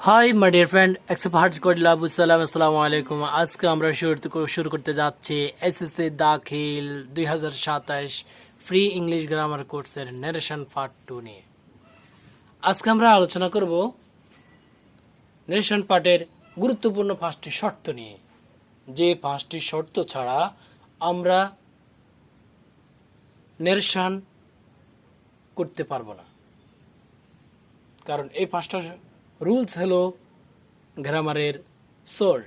Hi my dear friend accept heart করিলাম আসসালামু আলাইকুম। আজকে আমরা শুরু করতে যাচ্ছি এসএসসি দাখিল 2027 ফ্রি ইংলিশ গ্রামার কোর্সের নারেশন পার্ট 2 নিয়ে। আজকে আমরা আলোচনা করব নারেশন পার্টের গুরুত্বপূর্ণ 5টি শর্ত নিয়ে, যে 5টি শর্ত ছাড়া আমরা নারেশন করতে পারবো না। কারণ এই 5টা রুলস হলো গ্রামারের সোল।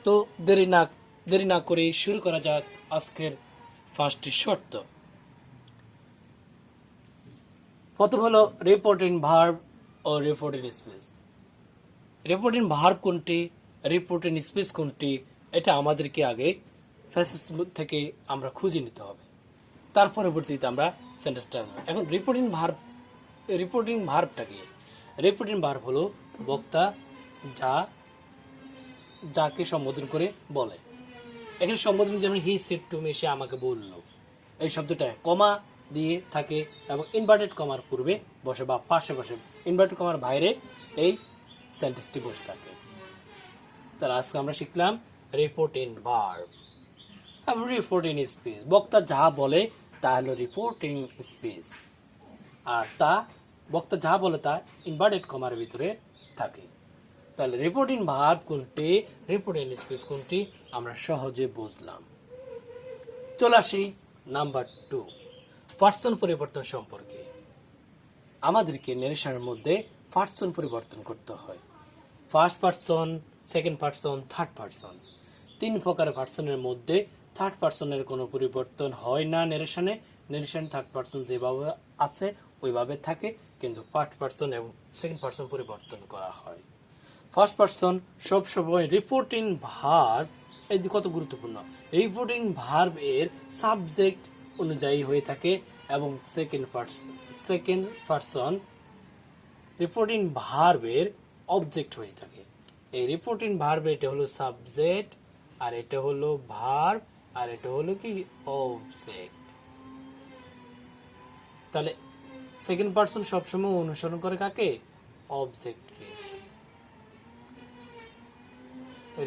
তো দেরি না করে শুরু করা যাক আজকের 5টি শর্ত। প্রথম হলো রিপোর্টিং ভার্ব ও রিপোর্টিং স্পেস। রিপোর্টিং ভার্ব কোনটি, রিপোর্টিং স্পেস কোনটি, এটা আমাদেরকে আগে ফ্যাসেস থেকে আমরা খুঁজে নিতে হবে, তার পরবর্তীতে আমরা সেন্টেন্সটা দেবো। এখন রিপোর্টিং ভার্বটা কি? রিপোর্টিং ভার্ব হলো বক্তা যাকে সম্বোধন করে বলে। এখানে সম্বোধন যেমন হি সেড টু মি, সে আমাকে বলল, এই শব্দটা কমা দিয়ে থাকে এবং ইনভার্টেড কমার পূর্বে বসে বা পাশে বসে, ইনভার্টেড কমার বাইরে এই সেন্টেন্সটি বসে থাকে। তাহলে আজকে আমরা শিখলাম রিপোর্টিং ভার্ব। এবং রিপোর্টিং স্পেস, বক্তা যা বলে তা হলো রিপোর্টিং স্পেস, আর বক্তা যা বলে তা ইনভার্টেড কমার ভিতরে থাকে। তাহলে রিপোর্টিং ভার্ব কোনটি, রিপোর্টিং স্পেস কোনটি, আমরা সহজে বুঝলাম। চলে আসি নাম্বার 2, পার্সন পরিবর্তন সম্পর্কে। আমাদেরকে নারেশনের মধ্যে পার্সন পরিবর্তন করতে হয়। First person, second person, third person, 3 প্রকারের পার্সনের মধ্যে থার্ড পার্সনের কোনো পরিবর্তন হয় না নারেশনে। নারেশন থার্ড পার্সন যেভাবে আছে ওইভাবে থাকে, কিন্তু ফার্স্ট পার্সন এবং সেকেন্ড পার্সন পরিবর্তন করা হয়। ফার্স্ট পার্সন সবসময় রিপোর্টিং ভার্ব, এই কত গুরুত্বপূর্ণ, রিপোর্টিং ভার্ব এর সাবজেক্ট অনুযায়ী হয়ে থাকে, এবং সেকেন্ড পার্সন রিপোর্টিং ভার্বের অবজেক্ট হয়ে থাকে। এই রিপোর্টিং ভার্ব, এটা হলো সাবজেক্ট, আর এটা হলো ভার্ব, আর এটা হলো কি অবজেক্ট। তাহলে সেকেন্ড পার্সন সবসময় অনুসরণ করে কাকে? অবজেক্টকে।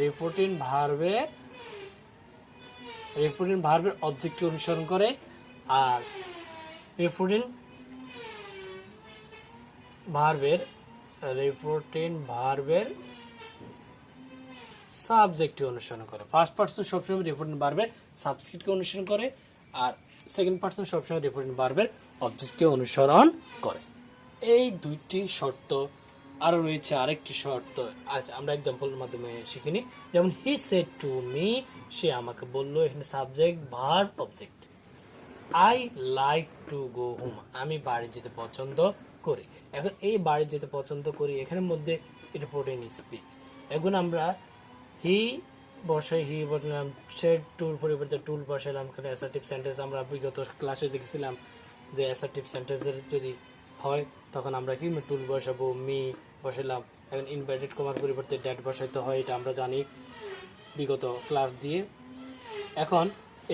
রিপোর্টিং ভার্বের অবজেক্টকে অনুসরণ করে, আর রিপোর্টিং ভার্বের সাবজেক্টকে অনুসরণ করে। ফার্স্ট পার্সন সবসময় রিপোর্টিং ভার্বের সাবজেক্টকে অনুসরণ করে, আর সেকেন্ড পার্সন সবসময় রিপোর্টিং ভার্বের অবজেক্টকে অনুসরণ করে। এই 2টি শর্ত। আরো রয়েছে আরেকটি শর্ত, আজ আমরা এক্সাম্পলের মাধ্যমে শিখিনি। যেমন হি সেড টু মি, সে আমাকে বলল, এখানে subject verb object. I like to go home, আমি বাড়ি যেতে পছন্দ করি। এখন এই বাড়ি যেতে পছন্দ করি এখানের মধ্যে রিপোর্টিং স্পিচ। এখন আমরা হি বসালাম, সেড টুর পরিবর্তে টুল বসালাম। এখানে অ্যাসার্টিভ সেন্টেন্স আমরা বিগত ক্লাসে দেখেছিলাম যে অ্যাসার্টিভ সেন্টেন্সের যদি হয় তখন আমরা কি টুল বসাবো, মি বসালাম। এখন ইনভার্টেড কমার পরিবর্তে ড্যাট বসাইতে হয়, এটা আমরা জানি বিগত ক্লাস দিয়ে। এখন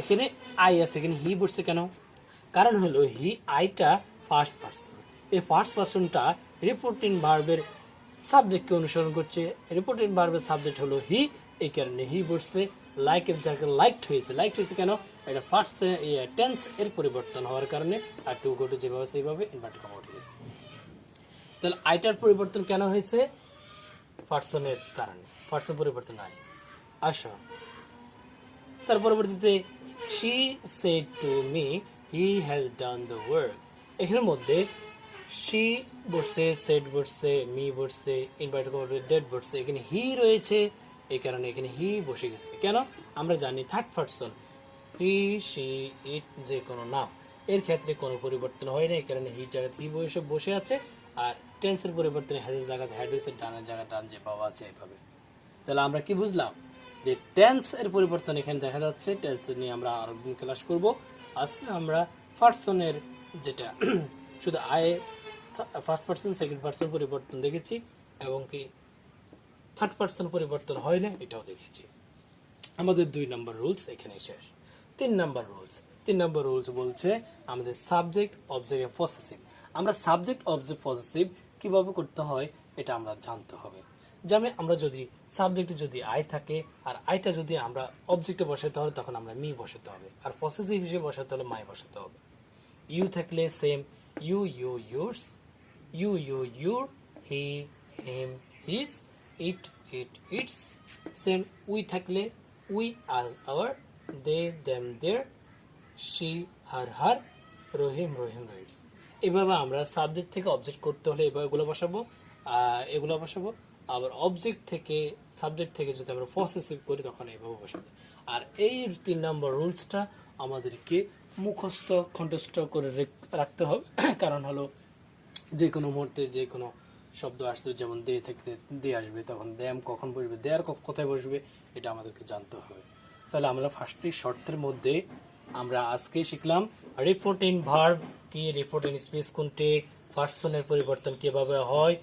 এখানে আই আছে, এখানে হি বসছে কেন? কারণ হলো আইটা ফার্স্ট পার্সন, এই ফার্স্ট পার্সনটা রিপোর্টিং ভার্বের সাবজেক্টকে অনুসরণ করছে। রিপোর্টিং ভার্বের সাবজেক্ট হলো হি, এই কারণে হি বসছে। লাইকের জায়গায় লাইকড হয়েছে কেন? এটা ফার্স্ট টেন্স এর পরিবর্তন হওয়ার কারণে, আর টু গো টু যেভাবে সেইভাবে ইনভার্টেড কমা উঠে গেছে। তাহলে আইটার পরিবর্তন কেন হয়েছে? পার্সনের কারণে, পার্সন পরিবর্তন আই। আসো তার পরবর্তীতে she said to me he has done the work। এখানের মধ্যে she বসছে, said বসছে, me বসছে, ইনভার্টেড কমা ডেড বসছে, এখানে হি রয়েছে, এই কারণে এখানে হি বসে গেছে। কেন? আমরা জানি থার্ড পার্সন হি, সি, ইট যে কোনো নাম এর ক্ষেত্রে কোনো পরিবর্তন হয় না, এই কারণে হি জায়গায় হি বসে আছে, আর টেন্সের পরিবর্তনে হ্যাজের জায়গায় হ্যাড হয়েছে, ডানের জায়গায় ডান যে পাওয়া আছে এইভাবে। তাহলে আমরা কি বুঝলাম? যে টেন্স এর পরিবর্তন এখানে দেখা যাচ্ছে। টেন্স নিয়ে আমরা আরো দিন ক্লাস করব। আজকে আমরা পার্সনের যেটা শুধু ফার্স্ট পার্সন সেকেন্ড পার্সন পরিবর্তন দেখেছি, এবং কি থার্ড পার্সন পরিবর্তন হয় না এটাও দেখেছি। আমাদের 2 নম্বর রুলস এখানে শেষ। 3 নম্বর রুলস বলছে আমাদের সাবজেক্ট অবজেক্ট পসেসিভ। আমরা সাবজেক্ট অবজেক্ট পসেসিভ কিভাবে করতে হয় এটা আমরা জানতে হবে। যেমন আমরা যদি সাবজেক্টে যদি আই থাকে আর আইটা যদি আমরা অবজেক্টে বসাতে হয় তখন আমরা মি বসাতে হবে, আর পসেসিভ হিসেবে বসাতে হলে মাই বসাতে হবে। ইউ থাকলে same, you you yours, you you your, he him his, it it its, same. We থাকলে উই আর our, they them their, she her her, Rahim Rahim Rahim's. এভাবে আমরা সাবজেক্ট থেকে অবজেক্ট করতে হলে এভাবে এগুলো বসাবো। আবার অবজেক্ট থেকে সাবজেক্ট থেকে যদি আমরা পসেসিভ করি তখন এইভাবে বসাবো। আর এই 3 নম্বর রুলসটা আমাদেরকে কণ্ঠস্থ করে রাখতে হবে। কারণ হলো যে কোনো মুহূর্তে যে কোনো শব্দ আসবে, যেমন দে থেকে দে আসবে, তখন দ্যাম কখন বসবে, দেয়ার কোথায় বসবে, এটা আমাদেরকে জানতে হবে। তাহলে আমরা ফার্স্টলি শর্তের মধ্যে আমরা আজকে শিখলাম রিপোর্টিং ভার্ব কি, রিপোর্টিং স্পেস কোনটি, পার্সনের পরিবর্তন কিভাবে হয়,